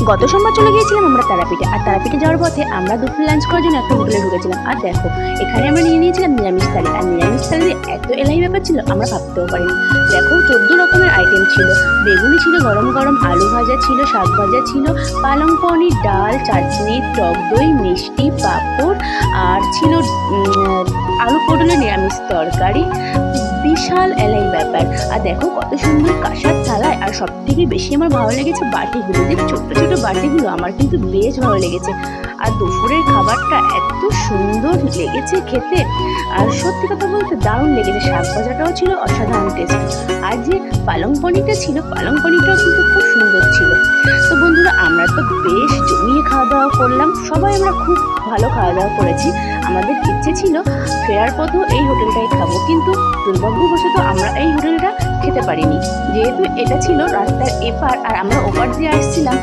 গত সোমবার চলে গিয়েছিলাম আমরা তারাপীঠে, আর তারাপীঠে যাওয়ার পথে আমরা দুপুরে লাঞ্চ করার জন্য একটা হোটেলে ঢুকেছিলাম। আর দেখো এখানে আমরা নিয়ে নিয়েছিলাম নিরামিষ থালি, আর নিরামিষ থালিতে এত এলাই ব্যাপার ছিল আমরা ভাবতেও পারিনি। দেখো 14 রকমের আইটেম ছিল, বেগুনি ছিল, গরম গরম আলু ভাজা ছিল, শাক ভাজা ছিল, পালং পনির, ডাল, চাটনি, টক দই, মিষ্টি, পাঁপড়, আর ছিল আলু পটলের নিরামিষ তরকারি। বিশাল এলাই ব্যাপার। আর দেখো কত সুন্দর কাঁসার থালায়, আর সব থেকে বেশি আমার ভালো লেগেছে বাটিগুলো, যে ছোট ছোট বাটিগুলো আমার কিন্তু বেশ ভালো লেগেছে। আর দুপুরের খাবারটা এত সুন্দর লেগেছে খেতে, আর সত্যি কথা বলতে দারুণ লেগেছে। শাক ভাজাটাও ছিল অসাধারণ টেস্ট, আর যে পালং পনিরটা ছিল, পালং পনিরটাও কিন্তু খুব সুন্দর ছিল। তো বন্ধুরা আমরা তো বেশ জমিয়ে খাওয়া দাওয়া করলাম, সবাই আমরা খুব ভালো খাওয়া দাওয়া করেছি। আমাদের ইচ্ছে ছিল ফেরার পথেও এই হোটেলটাই খাবো, কিন্তু দুর্ভাগ্যবশত আমরা এই হোটেলটা খেতে পারিনি, যেহেতু এটা ছিল রাস্তার এপার আর আমরা ওপার দিয়ে আসছিলাম।